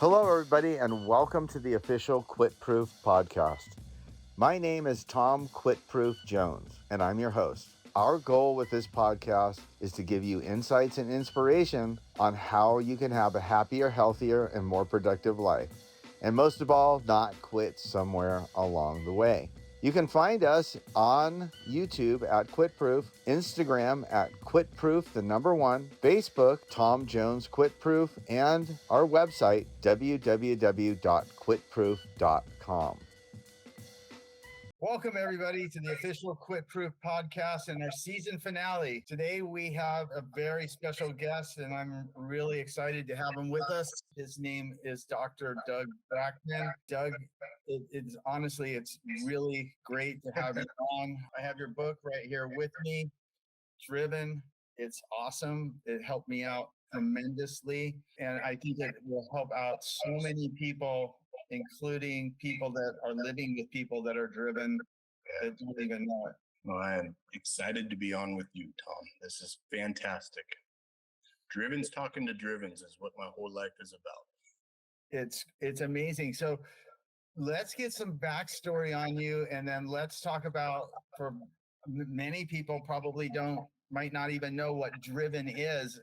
Hello, everybody, and welcome to the official Quitproof podcast. My name is Tom Quitproof Jones, and I'm your host. Our goal with this podcast is to give you insights and inspiration on how you can have a happier, healthier, and more productive life. And most of all, not quit somewhere along the way. You can find us on YouTube at Quitproof, Instagram at Quitproof, the number one, Facebook, Tom Jones Quitproof, and our website, www.quitproof.com. Welcome, everybody, to the official Quitproof podcast and our season finale. Today, we have a very special guest, and I'm really excited to have him with us. His name is Dr. Doug Brackmann. Doug, it's honestly, it's really great to have you on. I have your book right here with me, Driven. It's awesome. It helped me out tremendously, and I think it will help out so many people, including people that are living with people that are driven that don't even know it. Well, I am excited to be on with you, Tom. This is fantastic. Drivens talking to Drivens is what my whole life is about. It's amazing. So let's get some backstory on you, and then let's talk about, for many people probably might not even know what driven is.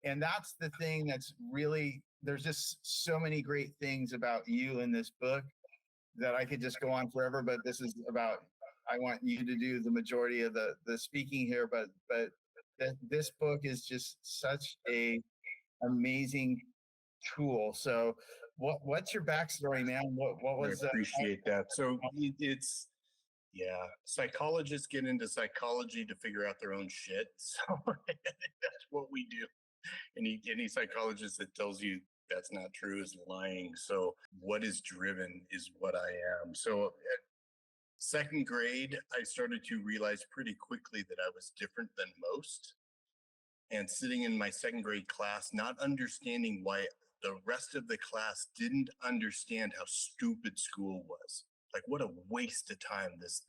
And that's the thing that's really, there's just so many great things about you in this book that I could just go on forever, but this is about, I want you to do the majority of the speaking here, but this book is just such a amazing tool. So what's your backstory, man? What was I appreciate that. So it's psychologists get into psychology to figure out their own shit. So that's what we do. Any psychologist that tells you that's not true is lying. So what is driven is what I am. So at second grade, I started to realize pretty quickly that I was different than most. And sitting in my second grade class, not understanding why the rest of the class didn't understand how stupid school was. Like, what a waste of time this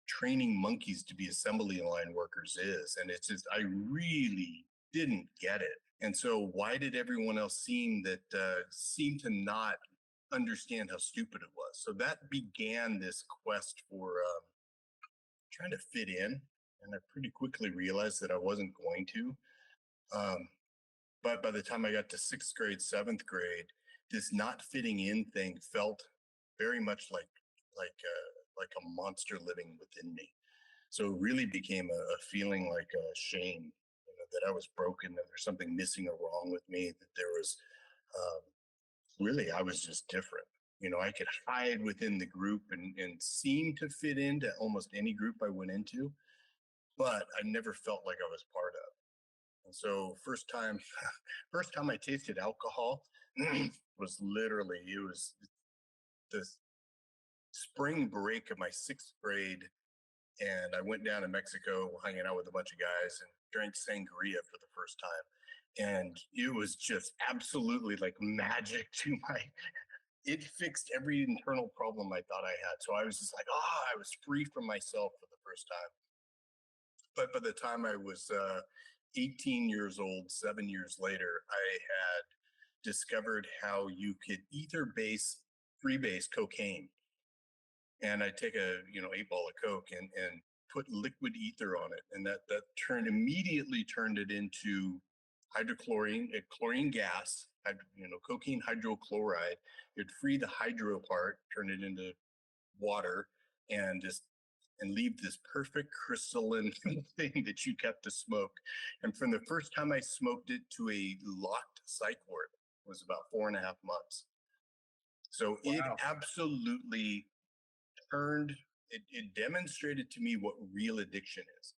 training monkeys to be assembly line workers is. And it's just, I really didn't get it. And so why did everyone else seem to not understand how stupid it was? So that began this quest for trying to fit in. And I pretty quickly realized that I wasn't going to. But by the time I got to sixth grade, seventh grade, this not fitting in thing felt very much like a monster living within me. So it really became a feeling like a shame, that I was broken, that there's something missing or wrong with me, that there was really, I was just different. I could hide within the group and seem to fit into almost any group I went into, but I never felt like I was part of. And so first time I tasted alcohol was literally, it was the spring break of my sixth grade. And I went down to Mexico hanging out with a bunch of guys and drank sangria for the first time. And it was just absolutely like magic to it fixed every internal problem I thought I had. So I was just like, I was free from myself for the first time. But by the time I was 18 years old, 7 years later, I had discovered how you could freebase cocaine. And I'd take a 8 ball of coke and put liquid ether on it, and that immediately turned it into chlorine gas, cocaine hydrochloride. It'd free the hydro part, turn it into water, and leave this perfect crystalline thing that you kept to smoke. And from the first time I smoked it to a locked psych ward was about 4.5 months. So it absolutely it demonstrated to me what real addiction is,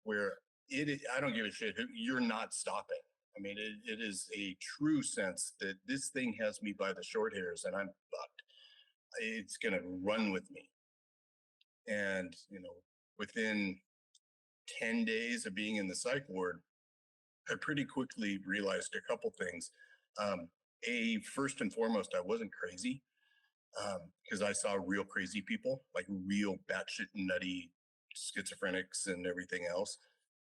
where I don't give a shit, you're not stopping. I mean, it is a true sense that this thing has me by the short hairs and I'm fucked. It's going to run with me. And, within 10 days of being in the psych ward, I pretty quickly realized a couple things. First and foremost, I wasn't crazy, because I saw real crazy people, like real batshit nutty schizophrenics and everything else.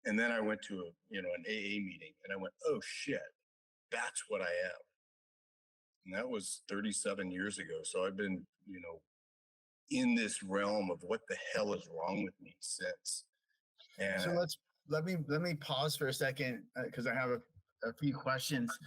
And then I went to an AA meeting and I went, oh shit, that's what I am. And that was 37 years ago. So I've been, in this realm of what the hell is wrong with me since. So And let me pause for a second because I have a few questions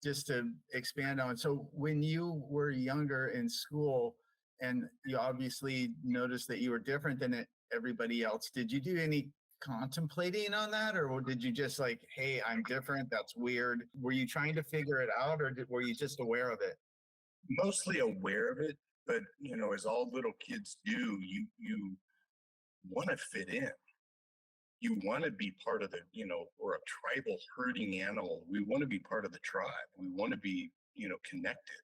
just to expand on. So when you were younger in school and you obviously noticed that you were different than everybody else, did you do any contemplating on that, or did you just like, hey, I'm different, that's weird? Were you trying to figure it out, or were you just aware of it? mostly aware of it, but as all little kids do, you want to fit in. You want to be part of the, we're a tribal herding animal. We want to be part of the tribe. We want to be, connected.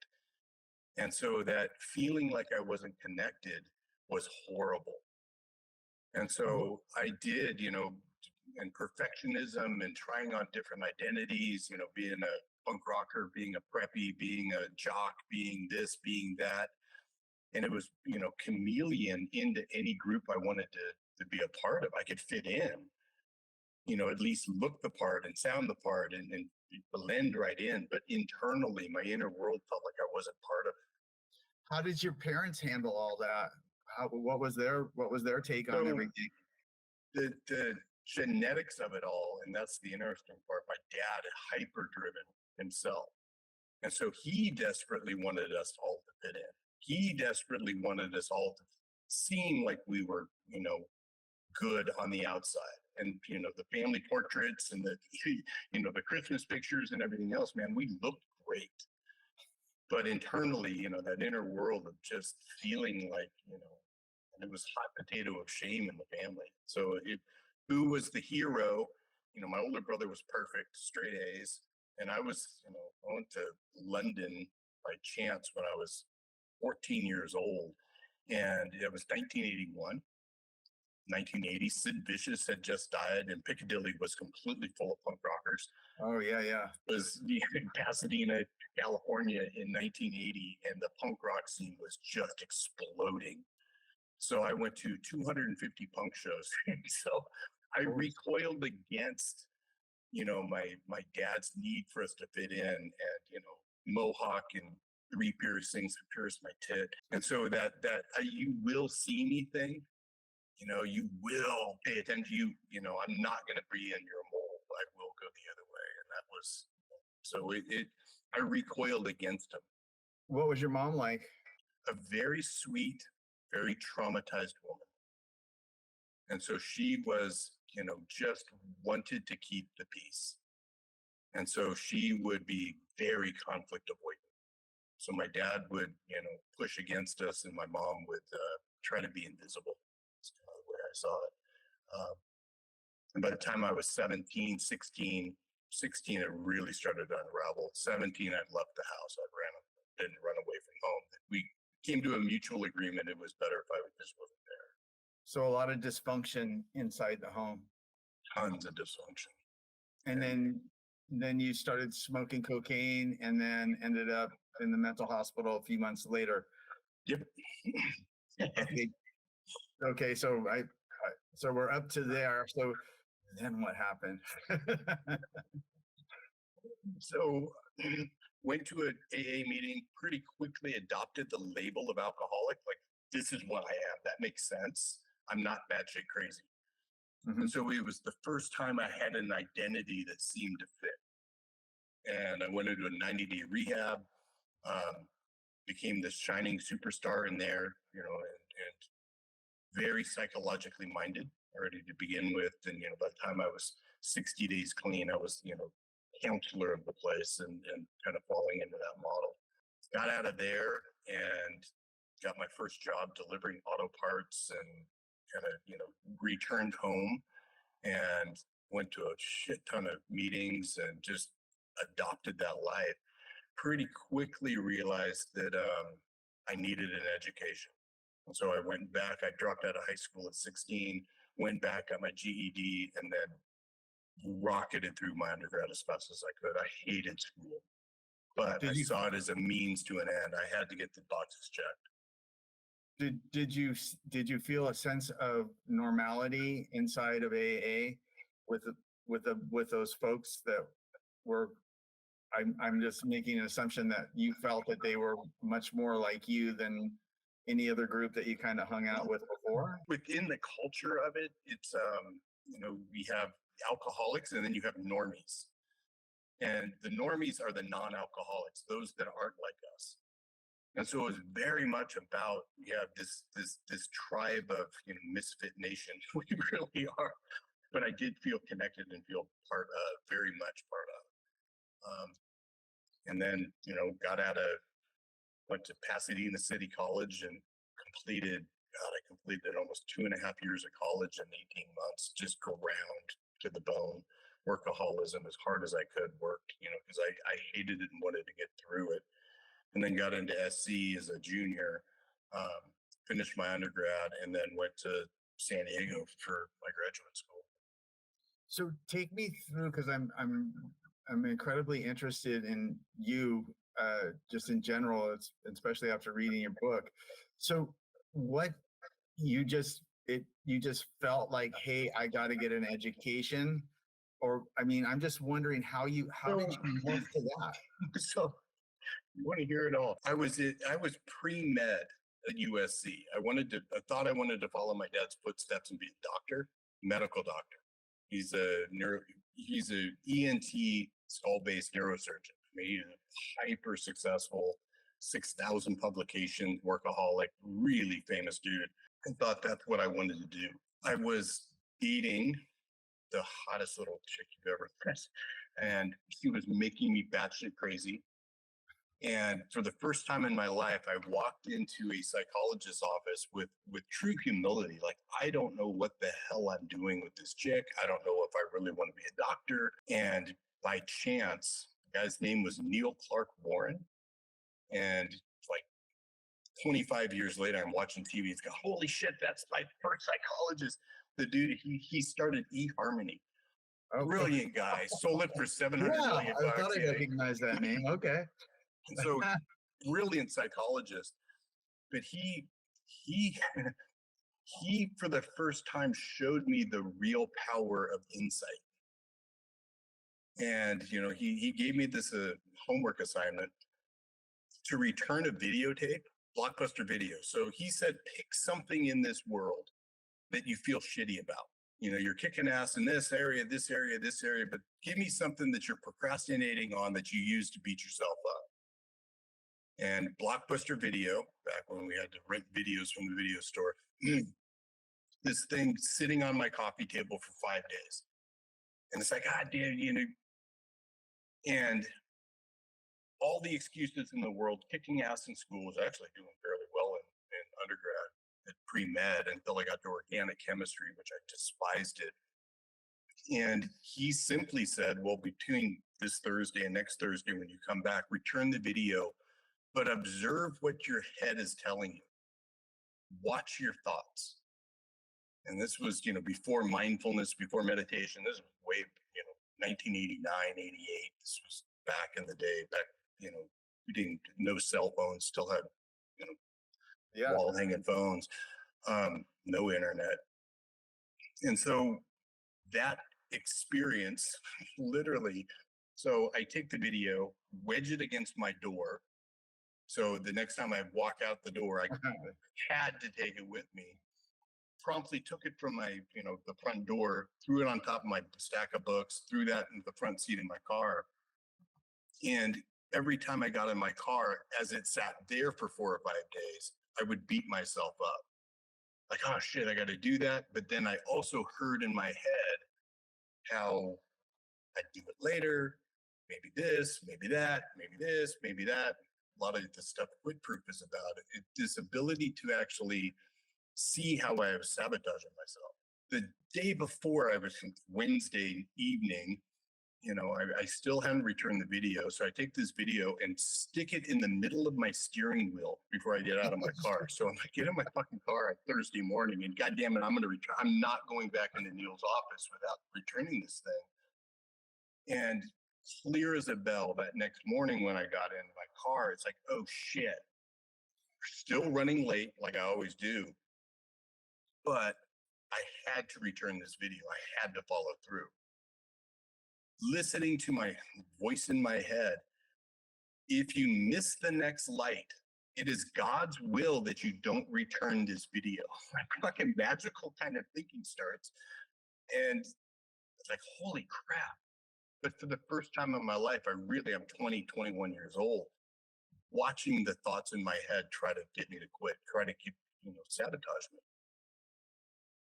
And so that feeling like I wasn't connected was horrible. And so I did, and perfectionism and trying on different identities, being a punk rocker, being a preppy, being a jock, being this, being that. And it was, chameleon into any group I wanted to be a part of. I could fit in, at least look the part and sound the part and blend right in. But internally, my inner world felt like I wasn't part of it. How did your parents handle all that? What was their take on So everything? the genetics of it all, and that's the interesting part. My dad is hyper driven himself. And so he desperately wanted us all to fit in. He desperately wanted us all to seem like we were, good on the outside. And, the family portraits and the, the Christmas pictures and everything else, man, we looked great. But internally, that inner world of just feeling like, and it was hot potato of shame in the family. So who was the hero? My older brother was perfect, straight A's. And I was, I went to London by chance when I was 14 years old. And it was 1981. 1980, Sid Vicious had just died, and Piccadilly was completely full of punk rockers. Oh yeah, yeah. It was in Pasadena, California in 1980, and the punk rock scene was just exploding. So I went to 250 punk shows. So I recoiled against, my dad's need for us to fit in, and mohawk and three piercings to pierce my tit, and so that you will see me thing. You will pay attention. I'm not going to be in your mold. I will go the other way. And that was, so I recoiled against him. What was your mom like? A very sweet, very traumatized woman. And so she was, just wanted to keep the peace. And so she would be very conflict avoidant. So my dad would, push against us, and my mom would try to be invisible. That's kind of the way I saw it. And by the time I was 17, 16, it really started to unravel. 17, I'd left the house. Didn't run away from home. We came to a mutual agreement. It was better if I just wasn't there. So a lot of dysfunction inside the home. Tons of dysfunction. And then you started smoking cocaine, and then ended up in the mental hospital a few months later. Yep. Okay, so so we're up to there. So then what happened? So went to an AA meeting, pretty quickly adopted the label of alcoholic. Like, this is what I am. That makes sense. I'm not batshit crazy. Mm-hmm. And so it was the first time I had an identity that seemed to fit. And I went into a 90-day rehab, became this shining superstar in there, and very psychologically minded already to begin with. And, by the time I was 60 days clean, I was, counselor of the place, and kind of falling into that model. Got out of there and got my first job delivering auto parts, and kind of, returned home and went to a shit ton of meetings and just adopted that life. Pretty quickly realized that I needed an education. And so I went back. I dropped out of high school at 16, went back, got my GED, and then rocketed through my undergrad as fast as I could. I hated school, but I saw it as a means to an end. I had to get the boxes checked. Did you feel a sense of normality inside of AA with those folks that were I'm just making an assumption that you felt that they were much more like you than any other group that you kind of hung out with before. Within the culture of it, it's we have alcoholics and then you have normies. And the normies are the non-alcoholics, those that aren't like us. And so it was very much about, this tribe of misfit nation. We really are. But I did feel connected and feel very much part of. And then, went to Pasadena City College and I completed almost 2.5 years of college in 18 months, just ground to the bone, workaholism as hard as I could work, because I hated it and wanted to get through it. And then got into SC as a junior, finished my undergrad, and then went to San Diego for my graduate school. So take me through, because I'm incredibly interested in you, just in general, especially after reading your book. So what you just felt like, hey, I got to get an education, or I mean, I'm just wondering how did you morph to that? So you want to hear it all? I was pre-med at USC. I thought I wanted to follow my dad's footsteps and be a doctor, medical doctor. He's a ENT skull-based neurosurgeon. I mean, he's a hyper successful, 6,000 publication workaholic, really famous dude. I thought that's what I wanted to do. I was dating the hottest little chick you've ever met, and she was making me batshit crazy. And for the first time in my life, I walked into a psychologist's office with true humility. Like, I don't know what the hell I'm doing with this chick. I don't know if I really want to be a doctor. And by chance, the guy's name was Neil Clark Warren. And like 25 years later, I'm watching TV. It's got, holy shit, that's my first psychologist. The dude, he started eHarmony. Oh, brilliant guy. Sold it for $700 million. I thought I recognized that name. Okay. So brilliant psychologist, but he for the first time showed me the real power of insight. And he gave me this homework assignment to return a videotape, Blockbuster Video. So he said, pick something in this world that you feel shitty about. You're kicking ass in this area, but give me something that you're procrastinating on that you use to beat yourself up. And Blockbuster Video, back when we had to rent videos from the video store, this thing sitting on my coffee table for 5 days. And it's like, damn, and all the excuses in the world, kicking ass in school, was actually doing fairly well in undergrad at pre-med until I got to organic chemistry, which I despised it. And he simply said, well, between this Thursday and next Thursday, when you come back, return the video, but observe what your head is telling you. Watch your thoughts. And this was, before mindfulness, before meditation. This was way, 1989, 88. This was back in the day, we didn't, no cell phones, still had, wall hanging phones, no internet. And so that experience, literally, so I take the video, wedge it against my door. So the next time I walk out the door, I had to take it with me. Promptly took it from my, the front door, threw it on top of my stack of books, threw that in the front seat of my car. And every time I got in my car, as it sat there for 4 or 5 days, I would beat myself up. Like, oh shit, I got to do that. But then I also heard in my head how I'd do it later, maybe this, maybe that, maybe this, maybe that. A lot of the stuff Quitproof is about, this ability to actually see how I was sabotaging myself. The day before, I was Wednesday evening, I still hadn't returned the video. So I take this video and stick it in the middle of my steering wheel before I get out of my car. So I get in my fucking car on Thursday morning and God damn it, I'm going to return. I'm not going back into Neil's office without returning this thing. And clear as a bell, that next morning when I got in my car, it's like, oh shit, still running late like I always do. But I had to return this video. I had to follow through. listening to my voice in my head. If you miss the next light, it is God's will that you don't return this video. Like a magical kind of thinking starts. And it's like, holy crap. But for the first time in my life, I'm 20, 21 years old, watching the thoughts in my head try to get me to quit, try to keep, sabotage me.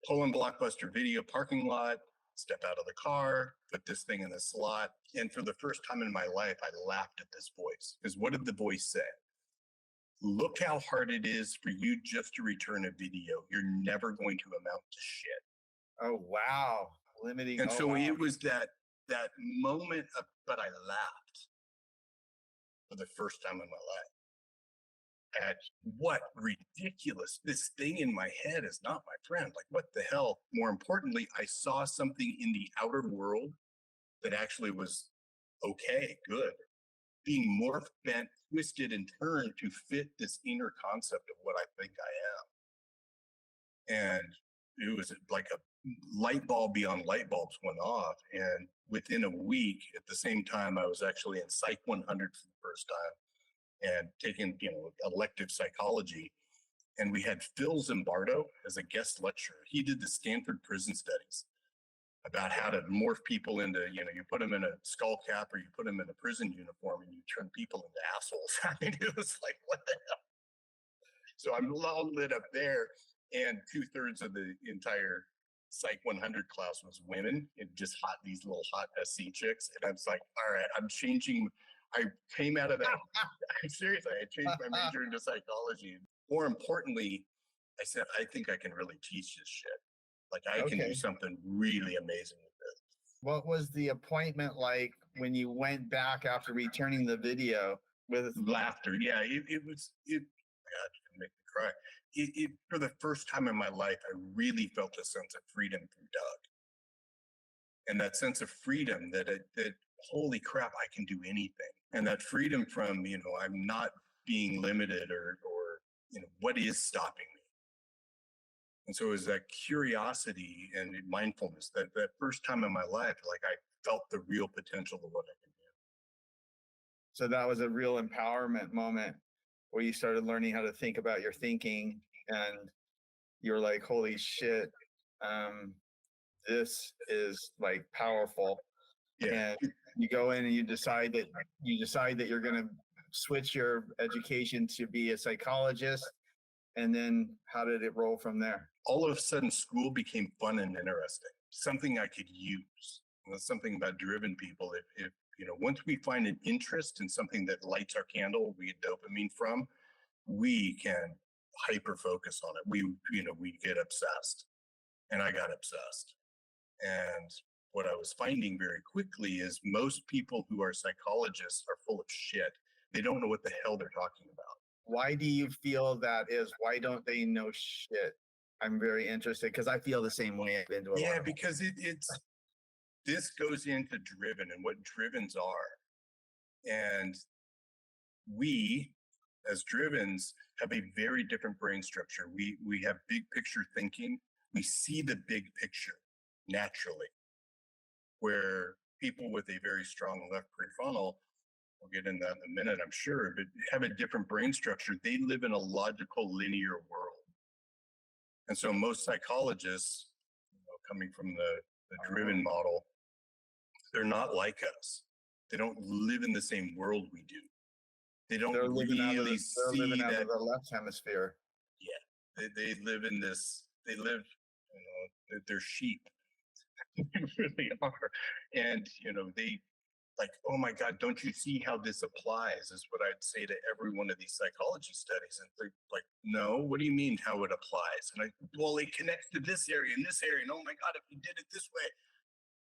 Pulling Blockbuster Video parking lot, step out of the car, put this thing in the slot. And for the first time in my life, I laughed at this voice. Because what did the voice say? Look how hard it is for you just to return a video. You're never going to amount to shit. Oh, wow. Limiting. And so it was that moment of, but I laughed for the first time in my life at what ridiculous. This thing in my head is not my friend. Like, what the hell? More importantly, I saw something in the outer world that actually was okay, good, being morphed, bent, twisted, and turned to fit this inner concept of what I think I am. And it was like a light bulb beyond light bulbs went off. And within a week, at the same time, I was actually in Psych 100 for the first time and taking, elective psychology. And we had Phil Zimbardo as a guest lecturer. He did the Stanford prison studies about how to morph people into, you put them in a skull cap or you put them in a prison uniform and you turn people into assholes. I mean, it was like, what the hell? So I'm all lit up there. And 2/3 of the entire Psych 100 class was women, and just these little hot SC chicks. And I was like, all right, I'm changing. I came out of that. I'm serious. I changed my major into psychology. More importantly, I said, I think I can really teach this shit. Like, I can do something really amazing with this. What was the appointment like when you went back after returning the video with laughter? Yeah, it was. God, you can make me cry. For the first time in my life, I really felt a sense of freedom through Doug, and that sense of freedom that holy crap, I can do anything, and that freedom from I'm not being limited or what is stopping me. And so it was that curiosity and mindfulness that first time in my life, like I felt the real potential of what I can do. So that was a real empowerment moment where you started learning how to think about your thinking, and you're like, holy shit, this is like powerful. Yeah. And you go in and you decide that you're going to switch your education to be a psychologist. And then how did it roll from there? All of a sudden, school became fun and interesting, something I could use. And that's something about driven people. If once we find an interest in something that lights our candle, we get dopamine from, we can hyper focus on it. We get obsessed, and I got obsessed. And what I was finding very quickly is most people who are psychologists are full of shit. They don't know what the hell they're talking about. Why do you feel that is? Why don't they know shit? I'm very interested because I feel the same way. I've been to a lot of because this goes into driven and what drivens are. And we, as drivens, have a very different brain structure. We have big picture thinking. We see the big picture naturally, where people with a very strong left prefrontal, we'll get into that in a minute, I'm sure, but have a different brain structure. They live in a logical, linear world. And so most psychologists, coming from the driven model, they're not like us. They don't live in the same world we do. They don't really living out of the left hemisphere. Yeah, they live in this. They live, they're sheep. They really are, and they like, oh my God, don't you see how this applies? Is what I'd say to every one of these psychology studies, and they're like, no, what do you mean how it applies? And well, it connects to this area and this area, and oh my God, if you did it this way.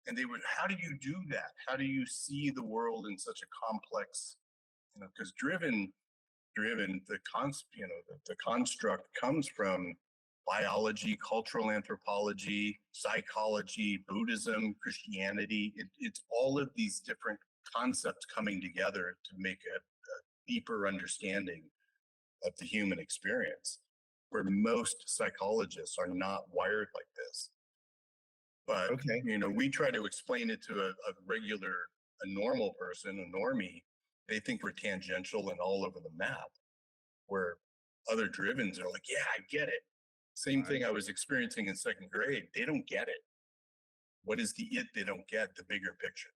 And they would, how do you do that? How do you see the world in such a complex, because driven, the construct comes from biology, cultural anthropology, psychology, Buddhism, Christianity. It's all of these different concepts coming together to make a deeper understanding of the human experience, where most psychologists are not wired like this. But, Okay. we try to explain it to a normal person, a normie. They think we're tangential and all over the map, where other drivens are like, yeah, I get it. Same Right. thing I was experiencing in second grade. They don't get it. What is the it they don't get? The bigger picture.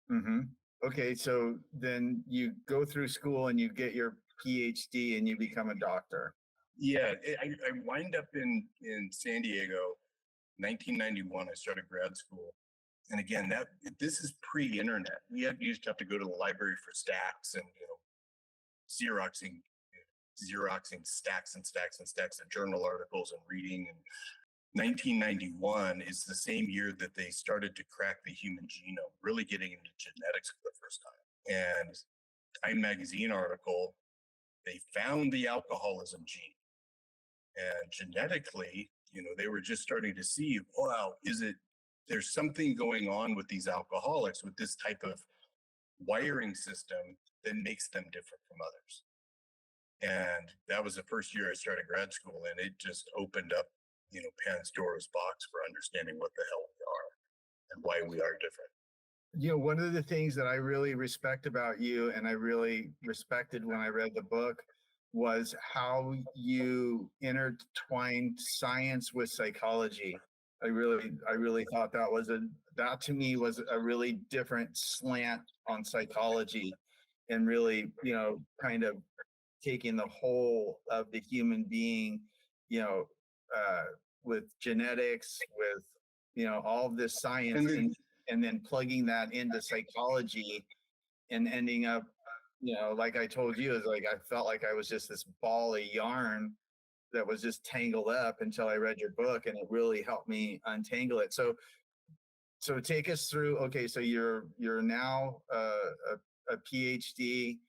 Mm-hmm. Okay. So then you go through school and you get your PhD and you become a doctor. Yeah, I wind up in San Diego, 1991. I started grad school, and again, this is pre-internet. Used to have to go to the library for stacks and xeroxing stacks and stacks and stacks of journal articles and reading. And 1991 is the same year that they started to crack the human genome, really getting into genetics for the first time. And Time magazine article, they found the alcoholism gene. And genetically, they were just starting to see, wow, there's something going on with these alcoholics with this type of wiring system that makes them different from others. And that was the first year I started grad school, and it just opened up, Pandora's box for understanding what the hell we are and why we are different. One of the things that I really respect about you, and I really respected when I read the book, was how you intertwined science with psychology. I really thought that to me was a really different slant on psychology, and really, kind of taking the whole of the human being, you know, uh, with genetics, with all of this science, And then, and then plugging that into psychology, and ending up, like I told you, is like I felt like I was just this ball of yarn that was just tangled up until I read your book, and it really helped me untangle it. So take us through. Okay, so you're now a PhD,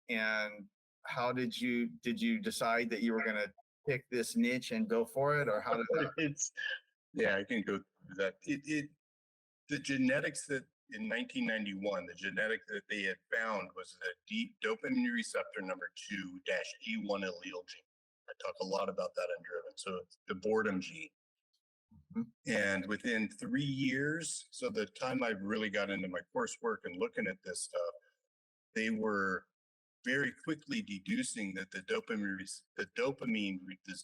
and how did you decide that you were going to pick this niche and go for it, or how did that? it's yeah, I can go through that. The genetics that in 1991, the genetic that they had found was the deep dopamine receptor number 2-A1 allele gene. I talk a lot about that in Driven. So it's the boredom gene. Mhm. And within 3 years, so the time I really got into my coursework and looking at this stuff, they were very quickly deducing that this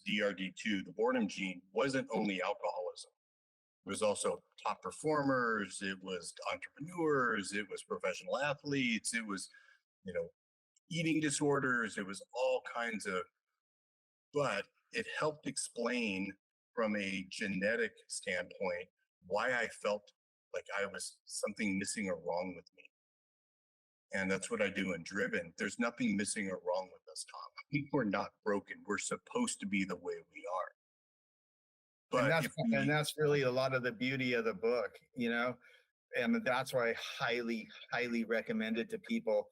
DRD2, the boredom gene, wasn't only alcoholism. It was also top performers, it was entrepreneurs, it was professional athletes, it was, you know, eating disorders, it was all kinds of, but it helped explain from a genetic standpoint why I felt like I was something missing or wrong with me. And that's what I do in Driven. There's nothing missing or wrong with us, Tom. We're not broken. We're supposed to be the way we are. and But that's if and we, that's really a lot of the beauty of the book, and that's why I highly, highly recommend it to people,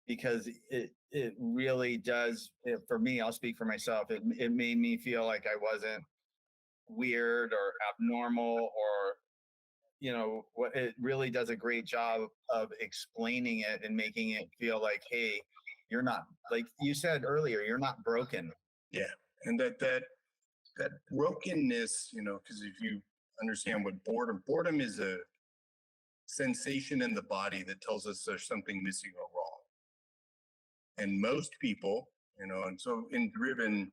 because it really does. For me, I'll speak for myself. It made me feel like I wasn't weird or abnormal, or what it really does a great job of explaining it and making it feel like, hey, you're not, like you said earlier, you're not broken. yeah, and that brokenness, because if you understand what boredom is a sensation in the body that tells us there's something missing or wrong. And most people, and so in Driven,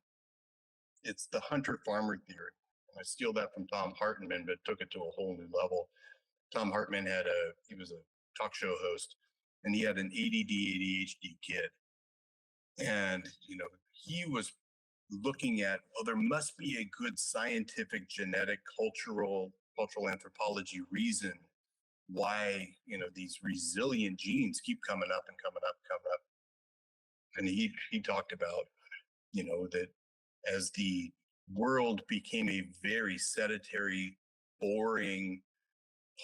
it's the hunter farmer theory. And I steal that from Tom Hartman, but took it to a whole new level. Tom Hartman he was a talk show host, and he had an ADD, ADHD kid. And, he was looking at, well, there must be a good scientific, genetic, cultural anthropology reason why, these resilient genes keep coming up and coming up, coming up. And he talked about, that as the world became a very sedentary, boring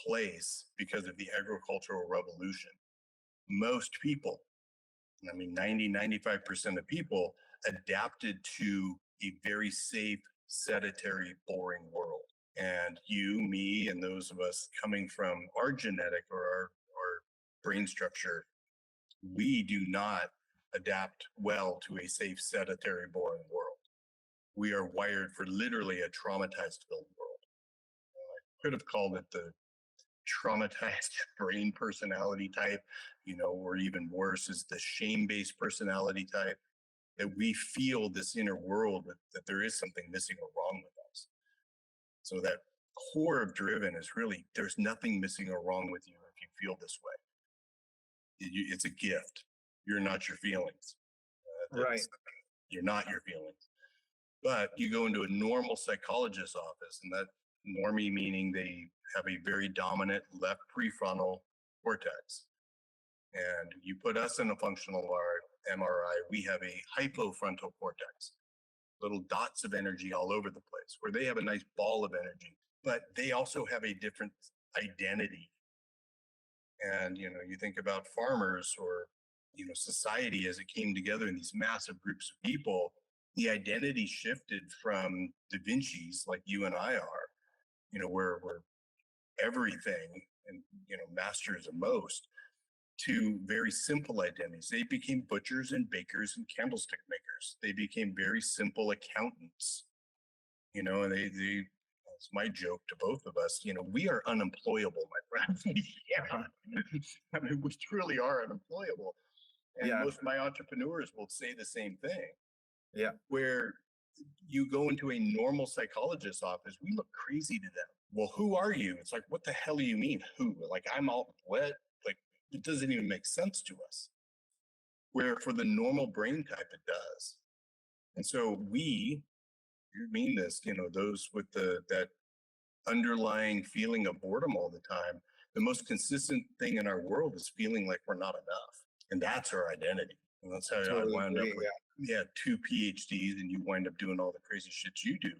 place because of the agricultural revolution, most people, I mean, 95% of people adapted to a very safe, sedentary, boring world. And you, me, and those of us coming from our genetic or our brain structure, we do not adapt well to a safe, sedentary, boring world. We are wired for literally a traumatized filled world. I could have called it the traumatized brain personality type, or even worse is the shame-based personality type, that we feel this inner world that there is something missing or wrong with us. So that core of driven is really, there's nothing missing or wrong with you if you feel this way. It's a gift. You're not your feelings. Right. You're not your feelings. But you go into a normal psychologist's office, and that normie meaning they have a very dominant left prefrontal cortex. And you put us in a functional MRI, we have a hypofrontal cortex, little dots of energy all over the place, where they have a nice ball of energy, but they also have a different identity. And, you think about farmers or, society as it came together in these massive groups of people, the identity shifted from Da Vinci's, like you and I are, where we're everything and, masters of most, to very simple identities. They became butchers and bakers and candlestick makers. They became very simple accountants, and they it's my joke to both of us, we are unemployable, my friend. Yeah. I mean, we truly are unemployable. And Yeah. most of my entrepreneurs will say the same thing. Yeah. Where you go into a normal psychologist's office, we look crazy to them. Well, who are you? It's like, what the hell do you mean, who? Like, I'm all what? Like, it doesn't even make sense to us. Where for the normal brain type, it does. And so you mean this, those with that underlying feeling of boredom all the time, the most consistent thing in our world is feeling like we're not enough. And that's our identity. And that's how I wound up with 2 PhDs, and you wind up doing all the crazy shit you do,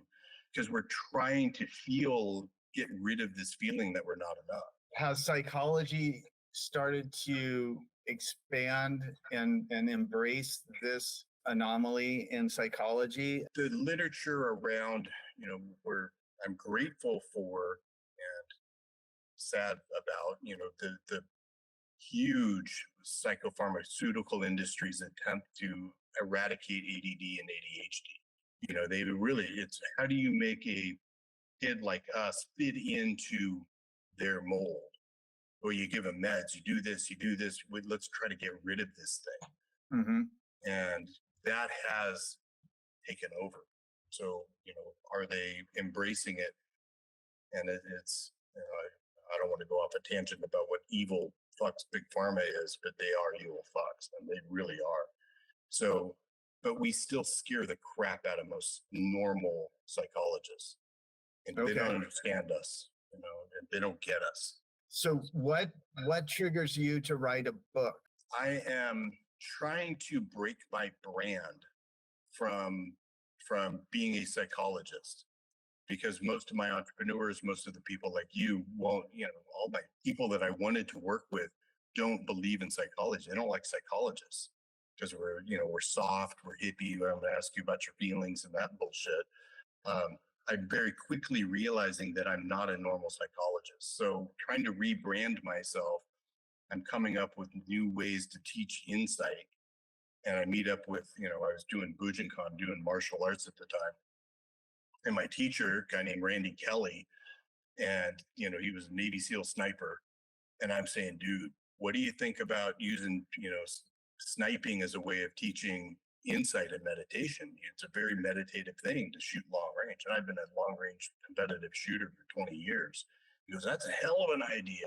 because we're trying to get rid of this feeling that we're not enough. Has psychology started to expand and embrace this anomaly in psychology? The literature around, where I'm grateful for and sad about, the huge psychopharmaceutical industries attempt to eradicate ADD and ADHD. They really, it's how do you make a kid like us fit into their mold? Or you give them meds, you do this, let's try to get rid of this thing. Mm-hmm. And that has taken over. So, are they embracing it? And it's, I don't want to go off a tangent about what evil fucks big pharma is, but they are evil fucks, and they really are. So, but we still scare the crap out of most normal psychologists, and they don't understand us, and they don't get us. So what triggers you to write a book? I am trying to break my brand from being a psychologist, because most of my entrepreneurs, most of the people like you won't, all my people that I wanted to work with don't believe in psychology. They don't like psychologists because we're soft, we're hippie. I'm going to ask you about your feelings and that bullshit. I'm very quickly realizing that I'm not a normal psychologist. So trying to rebrand myself, I'm coming up with new ways to teach insight. And I meet up with, I was doing Bujinkan, doing martial arts at the time. And my teacher, a guy named Randy Kelly, and, he was a Navy SEAL sniper. And I'm saying, dude, what do you think about using, sniping as a way of teaching insight and meditation? It's a very meditative thing to shoot long range. And I've been a long range competitive shooter for 20 years. He goes, that's a hell of an idea.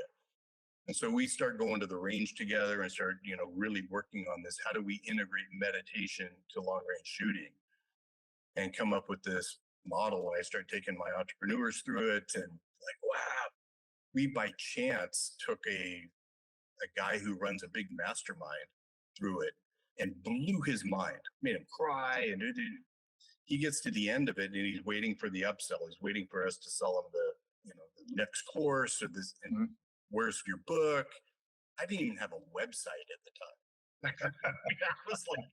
And so we start going to the range together and start, really working on this. How do we integrate meditation to long range shooting and come up with this model? And I start taking my entrepreneurs through it, and like, wow, we by chance took a guy who runs a big mastermind through it and blew his mind, made him cry. And he gets to the end of it and he's waiting for the upsell. He's waiting for us to sell him the next course or this. And where's your book? I didn't even have a website at the time. I was like,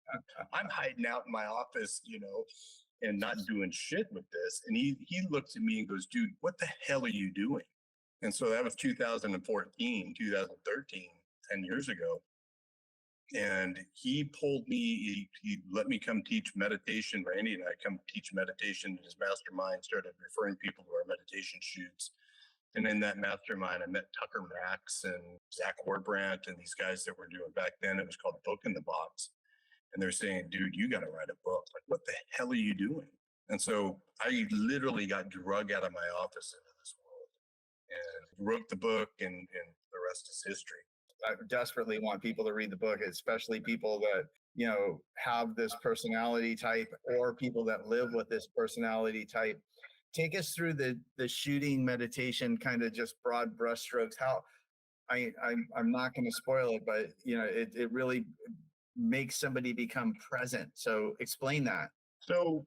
I'm hiding out in my office, and not doing shit with this. And he looks at me and goes, dude, what the hell are you doing? And so that was 2014, 2013, 10 years ago. And he pulled me, he let me come teach meditation. Randy and I come teach meditation in his mastermind, started referring people to our meditation shoots. And in that mastermind, I met Tucker Max and Zach Warbrandt and these guys that were doing back then. It was called Book in the Box. And they're saying, dude, you got to write a book. Like, what the hell are you doing? And so I literally got drug out of my office into this world and wrote the book, and the rest is history. I desperately want people to read the book, especially people that, have this personality type or people that live with this personality type. Take us through the shooting meditation, kind of just broad brushstrokes. How I'm not going to spoil it, but it really makes somebody become present. So explain that. So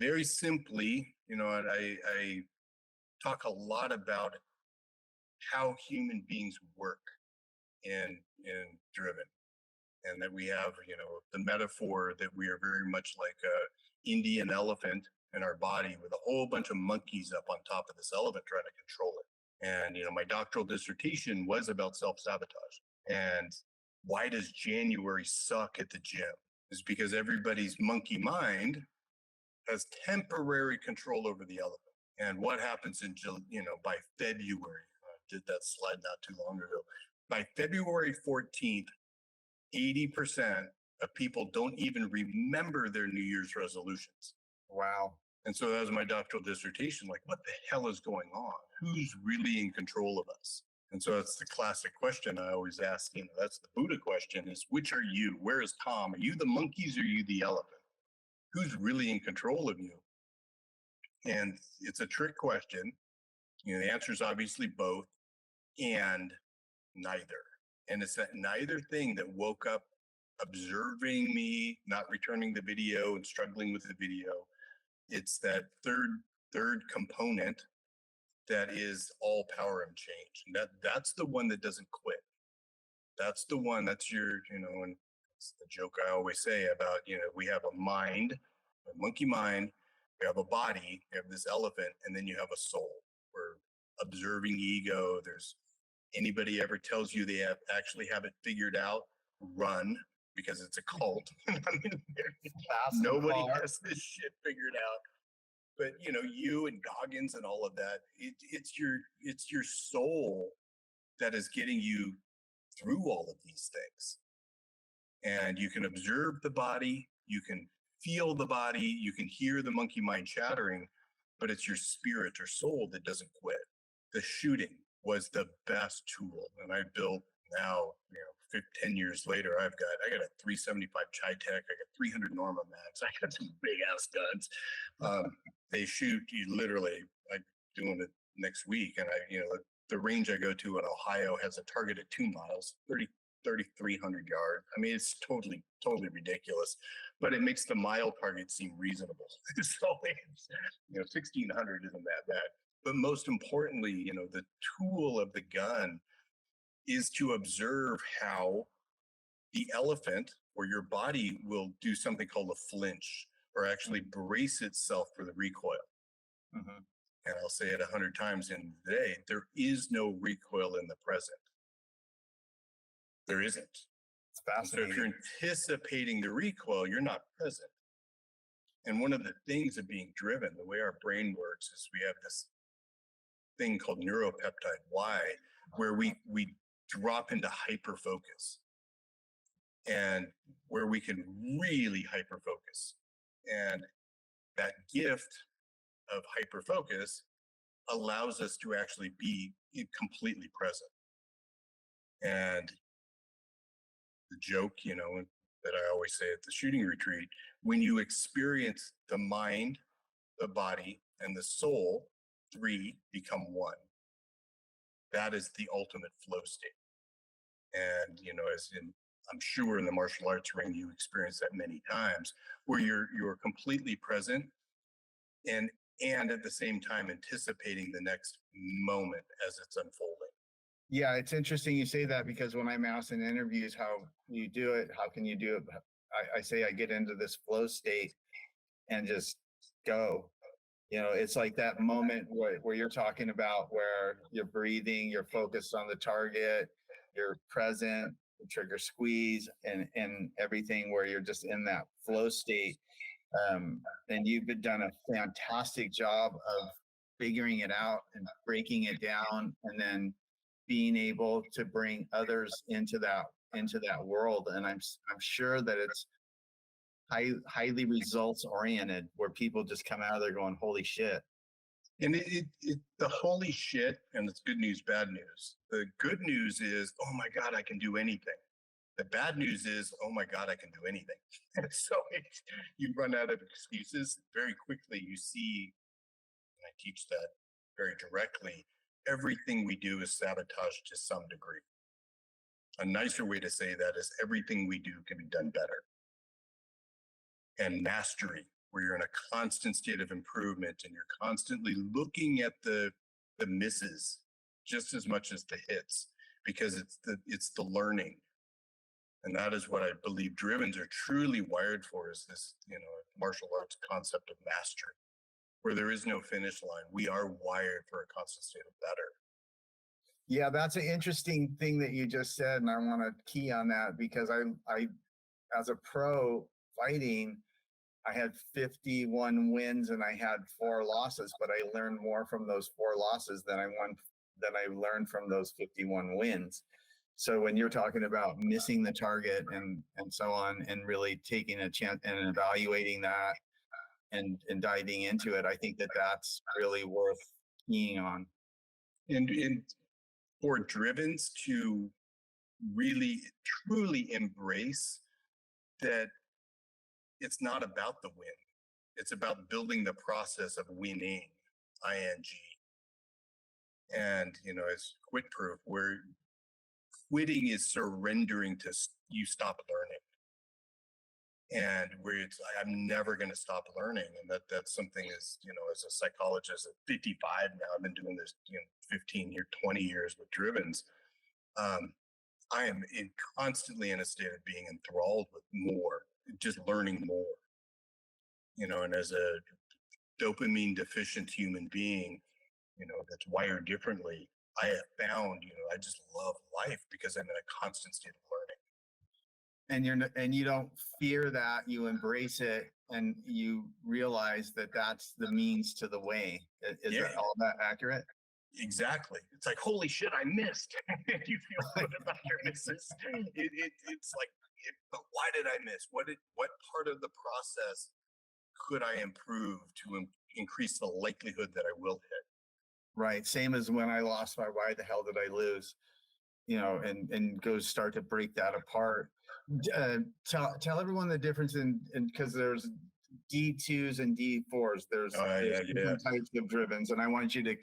very simply, I talk a lot about how human beings work in driven, and that we have, the metaphor that we are very much like a Indian elephant in our body with a whole bunch of monkeys up on top of this elephant trying to control it. And my doctoral dissertation was about self-sabotage. And why does January suck at the gym? Is because everybody's monkey mind has temporary control over the elephant. And what happens by February? I did that slide not too long ago. By February 14th, 80% of people don't even remember their New Year's resolutions. Wow. And so that was my doctoral dissertation. Like, what the hell is going on? Who's really in control of us? And so that's the classic question I always ask. That's the Buddha question: is which are you? Where is Tom? Are you the monkeys or are you the elephant? Who's really in control of you? And it's a trick question. The answer is obviously both and neither. And it's that neither thing that woke up observing me, not returning the video and struggling with the video. It's that third component that is all power and change. And that's the one that doesn't quit. That's the one that's and it's the joke I always say about, we have a mind, a monkey mind, we have a body, we have this elephant, and then you have a soul. We're observing ego. There's anybody ever tells you they actually have it figured out, run, because it's a cult. I mean, nobody has this shit figured out. But you and Goggins and all of that, it's your soul that is getting you through all of these things. And you can observe the body, you can feel the body, you can hear the monkey mind chattering, but it's your spirit or soul that doesn't quit. The shooting was the best tool. And I built now, 10 years later, I got a 375 Chi-Tech, I got 300 Norma Max, I got some big ass guns. They shoot you literally. I'm doing it next week, and the range I go to in Ohio has a target at 2 miles, 3,300 yards. I mean, it's totally ridiculous, but it makes the mile target seem reasonable. So 1,600 isn't that bad. But most importantly, the tool of the gun is to observe how the elephant or your body will do something called a flinch, or actually brace itself for the recoil. Mm-hmm. And I'll say it 100 times in the day, there is no recoil in the present. There isn't. It's fascinating. So if you're anticipating the recoil, you're not present. And one of the things of being driven, the way our brain works, is we have this thing called neuropeptide Y, where we drop into hyperfocus, and where we can really hyperfocus. And that gift of hyperfocus allows us to actually be completely present. And the joke, that I always say at the shooting retreat, when you experience the mind, the body, and the soul, 3 become 1. That is the ultimate flow state. And, I'm sure in the martial arts ring, you experience that many times, where you're completely present and at the same time anticipating the next moment as it's unfolding. Yeah, it's interesting you say that, because when I'm asked in interviews how you do it, how can you do it, I say I get into this flow state and just go. It's like that moment where you're talking about, where you're breathing, you're focused on the target, you're present, the trigger squeeze, and everything, where you're just in that flow state. And you've done a fantastic job of figuring it out and breaking it down, and then being able to bring others into that world. And I'm sure that it's highly results oriented, where people just come out of there going, holy shit. And the holy shit, and it's good news, bad news. The good news is, oh my God, I can do anything. The bad news is, oh my God, I can do anything. And so you run out of excuses very quickly. You see, and I teach that very directly, everything we do is sabotage to some degree. A nicer way to say that is everything we do can be done better. And mastery, where you're in a constant state of improvement and you're constantly looking at the misses just as much as the hits, because it's the learning. And that is what I believe drivens are truly wired for, is this, martial arts concept of mastery, where there is no finish line. We are wired for a constant state of better. Yeah, that's an interesting thing that you just said, and I want to key on that, because I as a pro fighting, I had 51 wins and I had 4 losses, but I learned more from those 4 losses than I learned from those 51 wins. So when you're talking about missing the target and so on, and really taking a chance and evaluating that and diving into it, I think that that's really worth keying on. And for drivens to really truly embrace that, it's not about the win. It's about building the process of winning, ing. And, it's Quitproof, where quitting is surrendering to you stop learning. And where it's, I'm never going to stop learning. And that's something as a psychologist at 55 now, I've been doing this, 20 years with drivens. I am constantly in a state of being enthralled with more, just learning more. And as a dopamine deficient human being, that's wired differently, I have found, I just love life because I'm in a constant state of learning. And you don't fear that, you embrace it, and you realize that that's the means to the way. Is that all that accurate? Exactly. It's like, holy shit, I missed. You feel good about your misses. It's like, but why did I miss? What part of the process could I improve to increase the likelihood that I will hit? Right. Same as when I lost my why the hell did I lose? And go start to break that apart. Tell everyone the difference in because there's D2s and D4s. There's different types of drivens, and I want you to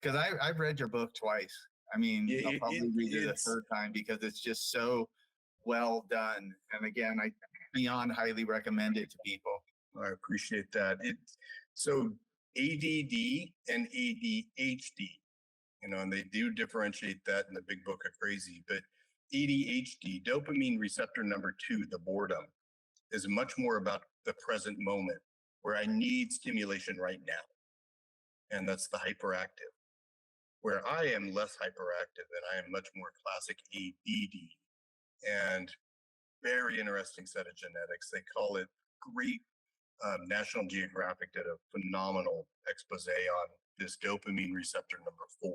because I've read your book twice. I mean, I'll probably read it a third time because it's just so well done. And again, I beyond highly recommend it to people. I appreciate that. So ADD and ADHD, and they do differentiate that in the big book of crazy, but ADHD, dopamine receptor number 2, the boredom, is much more about the present moment, where I need stimulation right now. And that's the hyperactive, where I am less hyperactive and I am much more classic ADD. And very interesting set of genetics. They call it great. National Geographic did a phenomenal expose on this dopamine receptor number 4.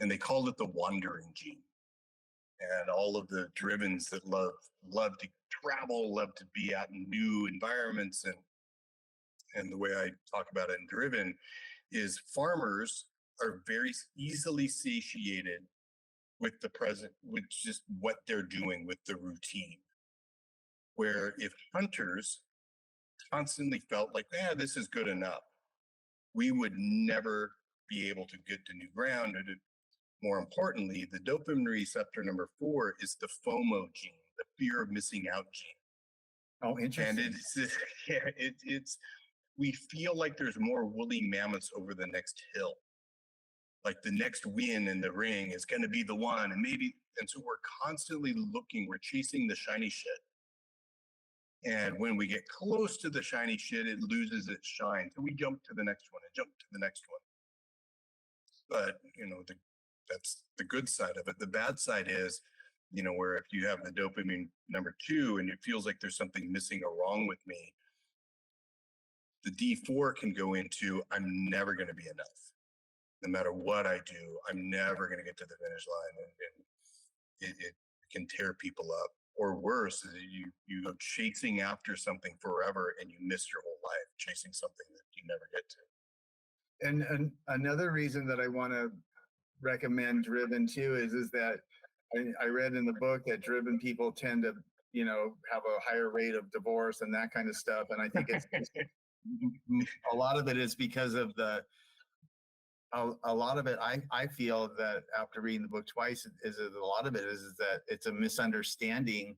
And they called it the wandering gene. And all of the drivens that love to travel, love to be out in new environments. And the way I talk about it in driven is farmers are very easily satiated with the present, with just what they're doing with the routine. Where if hunters constantly felt like, this is good enough, we would never be able to get to new ground. And more importantly, the dopamine receptor number 4 is the FOMO gene, the fear of missing out gene. Oh, interesting. And it's we feel like there's more woolly mammoths over the next hill. Like the next win in the ring is going to be the one. And so we're constantly looking, we're chasing the shiny shit. And when we get close to the shiny shit, it loses its shine. So we jump to the next one and jump to the next one. But, that's the good side of it. The bad side is, where if you have the dopamine number 2 and it feels like there's something missing or wrong with me, The D4 can go into, I'm never going to be enough. No matter what I do, I'm never going to get to the finish line. And it can tear people up. Or worse, is you go chasing after something forever and you miss your whole life chasing something that you never get to. And another reason that I want to recommend Driven too is that I read in the book that driven people tend to, have a higher rate of divorce and that kind of stuff. And I think it's a lot of it is because of a lot of it. I feel that after reading the book twice, is that a lot of it is that it's a misunderstanding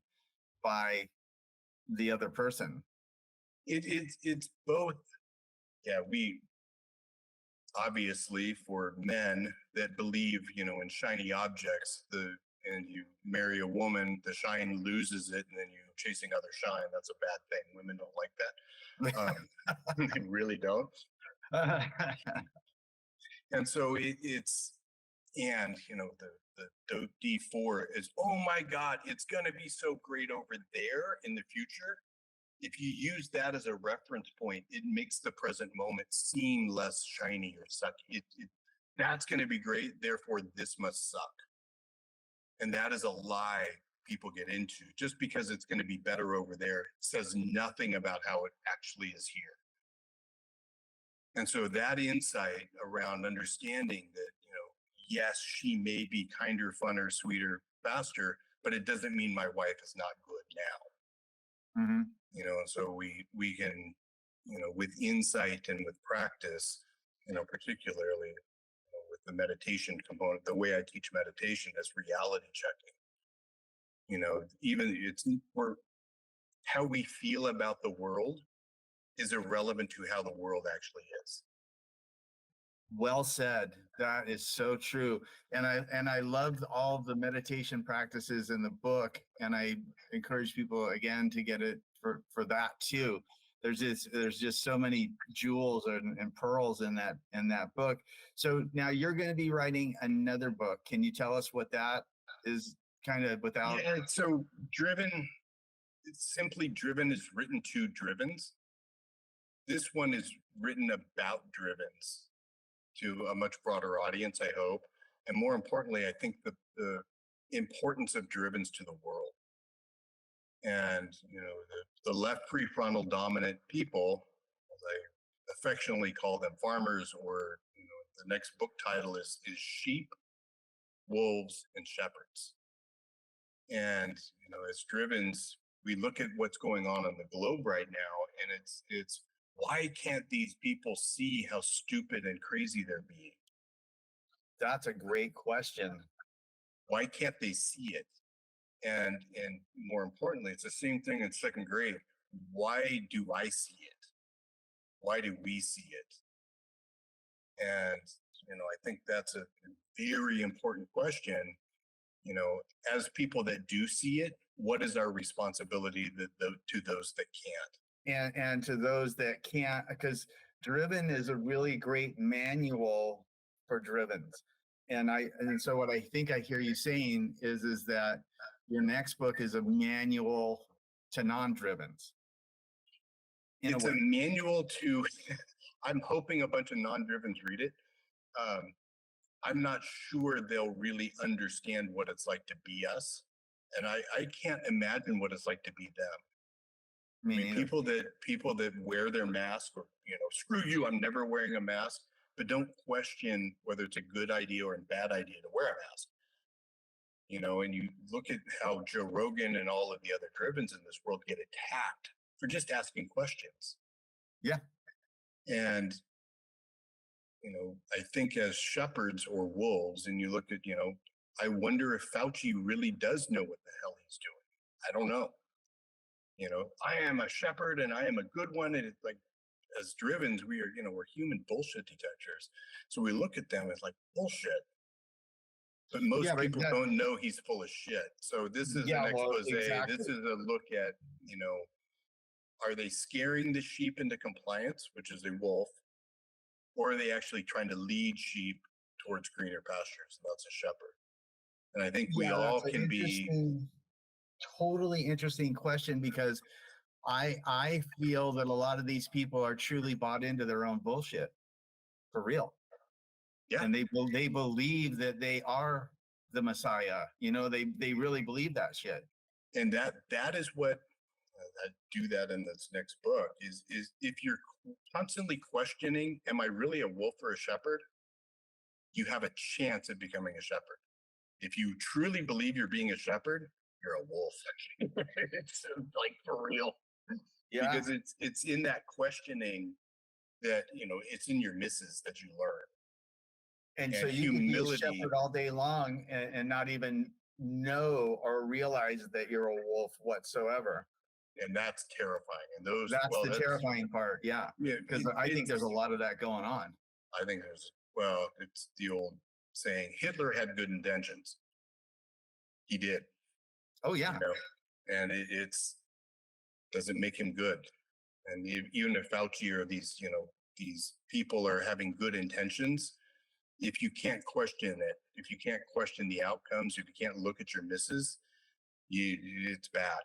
by the other person. It's both. Yeah, we obviously, for men that believe, in shiny objects, and you marry a woman, the shine loses it, and then you're chasing other shine. That's a bad thing. Women don't like that. They really don't. And so and the D4 is, oh my God, it's going to be so great over there in the future. If you use that as a reference point, it makes the present moment seem less shiny or sucky. That's going to be great. Therefore, this must suck. And that is a lie people get into. Just because it's going to be better over there says nothing about how it actually is here. And so that insight around understanding that, yes, she may be kinder, funner, sweeter, faster, but it doesn't mean my wife is not good now. Mm-hmm. And so we can, with insight and with practice, particularly with the meditation component, the way I teach meditation is reality checking. Even how we feel about the world is irrelevant to how the world actually is. Well said. That is so true. And I loved all the meditation practices in the book. And I encourage people again to get it for that too. There's just so many jewels and pearls in that book. So now you're going to be writing another book. Can you tell us what that is, kind of without? Yeah, so simply Driven is written to Drivens. This one is written about Drivens to a much broader audience, I hope. And more importantly, I think the importance of Drivens to the world. And, the left prefrontal dominant people, as I affectionately call them, farmers, or, the next book title is Sheep, Wolves, and Shepherds. And, as Drivens, we look at what's going on the globe right now, and it's why can't these people see how stupid and crazy they're being? That's a great question. Why can't they see it? And more importantly, it's the same thing in second grade. Why do I see it? Why do we see it? And I think that's a very important question. As people that do see it, what is our responsibility to those that can't? And to those that can't, because Driven is a really great manual for Drivens. And so what I think I hear you saying is that your next book is a manual to non-Drivens. It's a manual to, I'm hoping a bunch of non-Drivens read it. I'm not sure they'll really understand what it's like to be us. And I can't imagine what it's like to be them. I mean, people that wear their mask, or, screw you, I'm never wearing a mask, but don't question whether it's a good idea or a bad idea to wear a mask. And you look at how Joe Rogan and all of the other Drivens in this world get attacked for just asking questions. Yeah. And, I think as shepherds or wolves, and you look at, I wonder if Fauci really does know what the hell he's doing. I don't know. I am a shepherd and I am a good one. And it's like, as Drivens, we are, we're human bullshit detectors. So we look at them as like bullshit. But most people don't know he's full of shit. So this is an expose. Exactly. This is a look at, are they scaring the sheep into compliance, which is a wolf, or are they actually trying to lead sheep towards greener pastures? That's a shepherd. And I think we all can be. Totally interesting question, because I feel that a lot of these people are truly bought into their own bullshit for real. Yeah. And they believe that they are the Messiah. You know, they really believe that shit. And that is what I do that in this next book is if you're constantly questioning, am I really a wolf or a shepherd? You have a chance at becoming a shepherd. If you truly believe you're being a shepherd, you're a wolf. It's like for real. Yeah. Because it's in that questioning that, you know, it's in your misses that you learn. And so And you could be a humility. shepherd all day long and not even know or realize that you're a wolf whatsoever. And that's terrifying. And those, That's well, the that's, terrifying part. Yeah. yeah, Because I think there's a lot of that going on. I think there's, well, it's the old saying, Hitler had good intentions. He did. Oh, yeah. You know? And it's doesn't make him good. And even if Fauci or these, you know, these people are having good intentions, if you can't question it, if you can't question the outcomes, if you can't look at your misses, it's bad.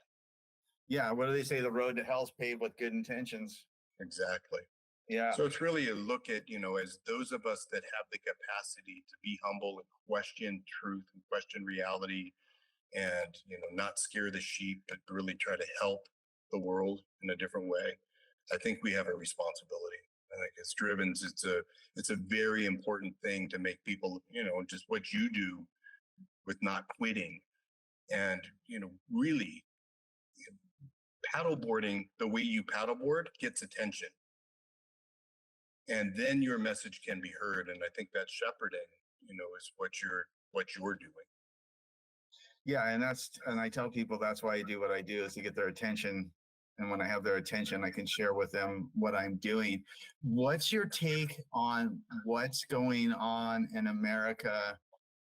Yeah. What do they say? The road to hell's paved with good intentions. Exactly. Yeah. So it's really a look at, you know, as those of us that have the capacity to be humble and question truth and question reality and, you know, not scare the sheep, but really try to help the world in a different way. I think we have a responsibility. I think as Drivens, it's a very important thing to make people, you know, just what you do with not quitting and, you know, really paddleboarding the way you paddleboard gets attention. And then your message can be heard. And I think that shepherding, you know, is what you're doing. Yeah. And I tell people that's why I do what I do is to get their attention. And when I have their attention, I can share with them what I'm doing. What's your take on what's going on in America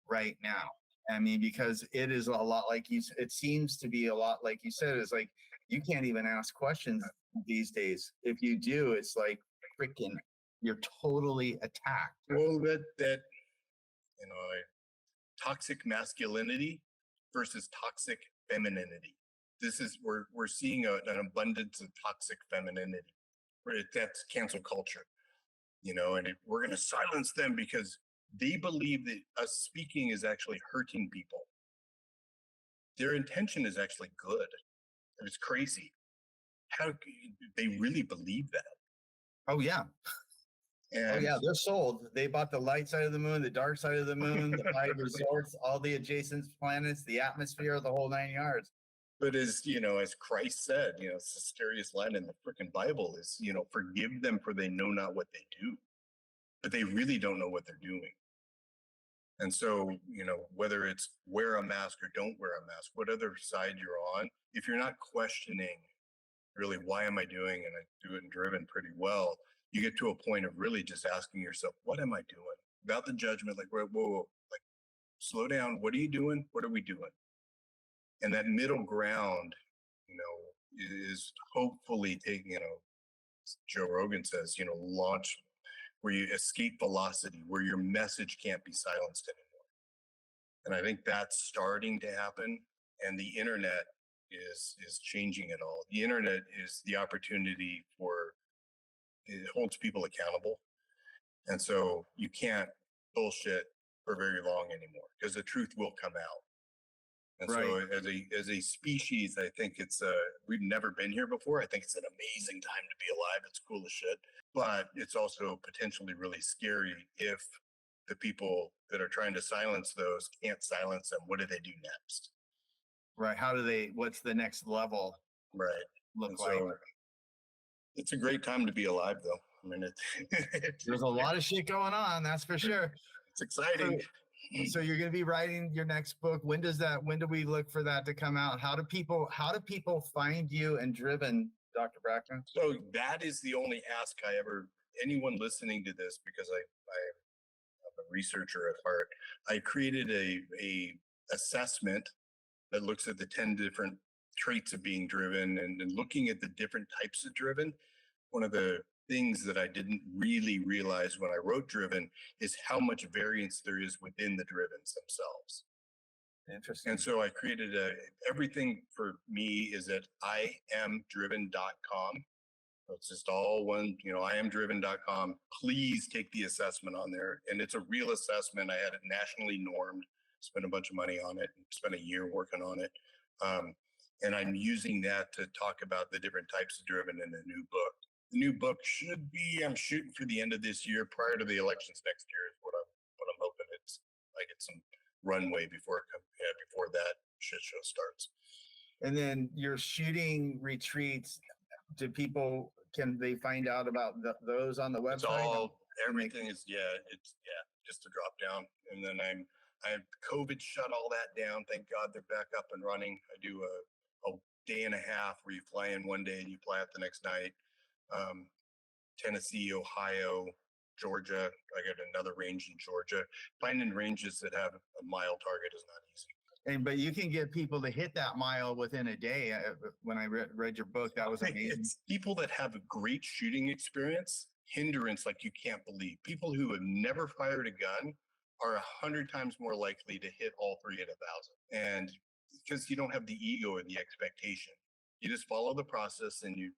right now? I mean, because it is a lot like it seems to be a lot like you said, it's like you can't even ask questions these days. If you do, it's like freaking, you're totally attacked. Well, that, you know, toxic masculinity versus toxic femininity. This is we're seeing an abundance of toxic femininity. That's cancel culture, you know, and we're going to silence them because they believe that us speaking is actually hurting people. Their intention is actually good. It's crazy. How they really believe that? Oh, yeah. And Oh, yeah. They're sold. They bought the light side of the moon, the dark side of the moon, the 5 resorts, all the adjacent planets, the atmosphere, the whole 9 yards. but as you know, as Christ said, you know, it's the scariest line in the freaking Bible is, you know, forgive them for they know not what they do. But they really don't know what they're doing. And so, you know, whether it's wear a mask or don't wear a mask, what other side you're on, if you're not questioning really, why am I doing, and I do it in Driven pretty well, you get to a point of really just asking yourself, what am I doing? Without the judgment, like, whoa, like, slow down. What are you doing? What are we doing? And that middle ground, you know, is hopefully taking, you know, Joe Rogan says, you know, launch where you escape velocity, where your message can't be silenced anymore. And I think that's starting to happen. And the internet is changing it all. The internet is the opportunity for it holds people accountable. And so you can't bullshit for very long anymore because the truth will come out. And Right. so as a species, I think it's we've never been here before. I think it's an amazing time to be alive. It's cool as shit. But it's also potentially really scary if the people that are trying to silence those can't silence them. What do they do next? Right. What's the next level Right. look And like? so it's a great time to be alive, though. I mean, There's a lot of shit going on, that's for sure. it's exciting. So you're going to be writing your next book. When do we look for that to come out? How do people find you and Driven, Dr. Brackmann? So that is the only ask anyone listening to this, because I'm a researcher at heart. I created a assessment that looks at the 10 different traits of being driven and looking at the different types of driven. One of the things that I didn't really realize when I wrote Driven is how much variance there is within the drivens themselves. Interesting. And so I created everything for me is at iamdriven.com. It's just all one, iamdriven.com. Please take the assessment on there. And it's a real assessment. I had it nationally normed, spent a bunch of money on it, spent a year working on it. And I'm using that to talk about the different types of driven in the new book. The new book should be, I'm shooting for the end of this year, prior to the elections next year is what I'm hoping. I get some runway before that shit show starts. And then your shooting retreats, can they find out about those on the website? It's all, everything is, just a drop down. And then I have COVID shut all that down. Thank God they're back up and running. I do a day and a half where you fly in one day and you fly out the next night. Tennessee, Ohio, Georgia. I got another range in Georgia. Finding ranges that have a mile target is not easy. But you can get people to hit that mile within a day. When I read your book, that was amazing. It's people that have a great shooting experience, hindrance like you can't believe. People who have never fired a gun are 100 times more likely to hit all three at 1,000. And because you don't have the ego or the expectation, you just follow the process and you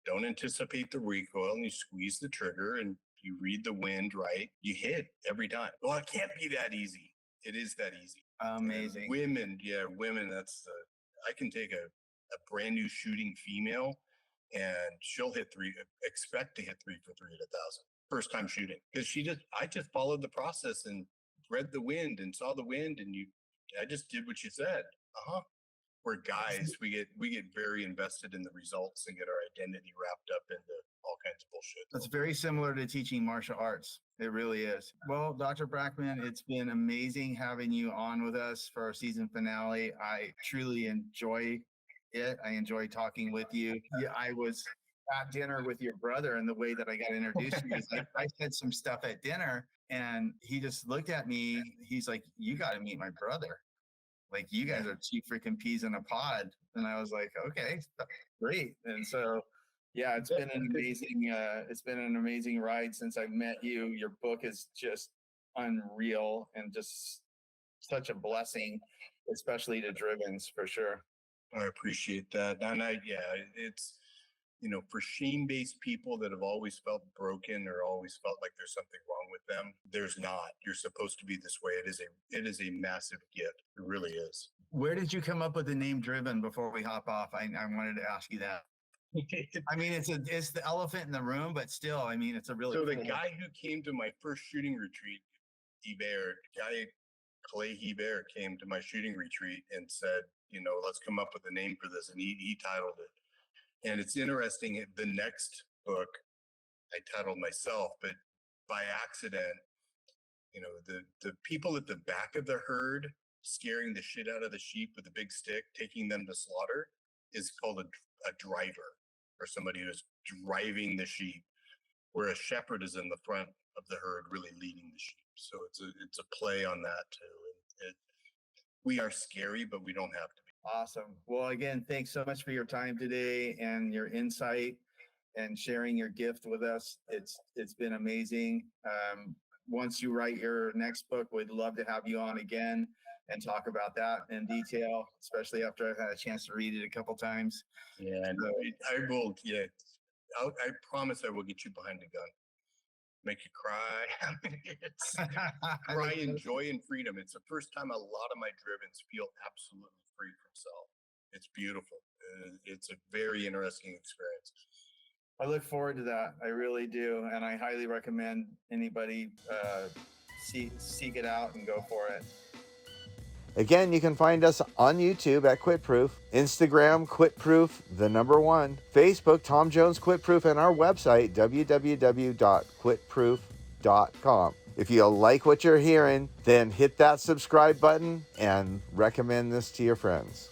don't anticipate the recoil and you squeeze the trigger and you read the wind right. You hit every time. Well, it can't be that easy. It is that easy. Amazing. And women. I can take a brand new shooting female, and she'll expect to hit 3 for 3 at 1,000 first time shooting because I just followed the process and read the wind and saw the wind, and I just did what you said. We're guys. We get very invested in the results and get our identity wrapped up into all kinds of bullshit. It's very similar to teaching martial arts. It really is. Well, Dr. Brackmann, it's been amazing having you on with us for our season finale. I truly enjoy it. I enjoy talking with you. Yeah, I was at dinner with your brother, and the way that I got introduced to you is I said some stuff at dinner, and he just looked at me. He's like, "You got to meet my brother. Like, you guys are two freaking peas in a pod." And I was like, okay, great. And so, yeah, it's been an amazing ride since I met you. Your book is just unreal and just such a blessing, especially to drivens, for sure. I appreciate that. And it's, for shame-based people that have always felt broken or always felt like there's something wrong with them, there's not. You're supposed to be this way. It is a massive gift. It really is. Where did you come up with the name Driven before we hop off? I wanted to ask you that. I mean, it's the elephant in the room, but still, I mean, it's a really. So the guy who came to my first shooting retreat, Clay Hebert, came to my shooting retreat and said, let's come up with a name for this. And he titled it. And it's interesting. The next book I titled myself, but by accident, the people at the back of the herd scaring the shit out of the sheep with a big stick, taking them to slaughter, is called a driver, or somebody who's driving the sheep, where a shepherd is in the front of the herd really leading the sheep. So it's a play on that too. We are scary, but we don't have to be. Awesome. Well, again, thanks so much for your time today and your insight and sharing your gift with us. It's been amazing. Once you write your next book, we'd love to have you on again and talk about that in detail, especially after I've had a chance to read it a couple times. Yeah, I will. Yeah, I promise I will get you behind the gun. Make you cry. Cry in joy and freedom. It's the first time a lot of my drivens feel absolutely free from self. It's beautiful. It's a very interesting experience. I look forward to that. I really do. And I highly recommend anybody seek it out and go for it. Again, you can find us on YouTube at Quitproof, Instagram, Quitproof, #1, Facebook, Tom Jones Quitproof, and our website, www.quitproof.com. If you like what you're hearing, then hit that subscribe button and recommend this to your friends.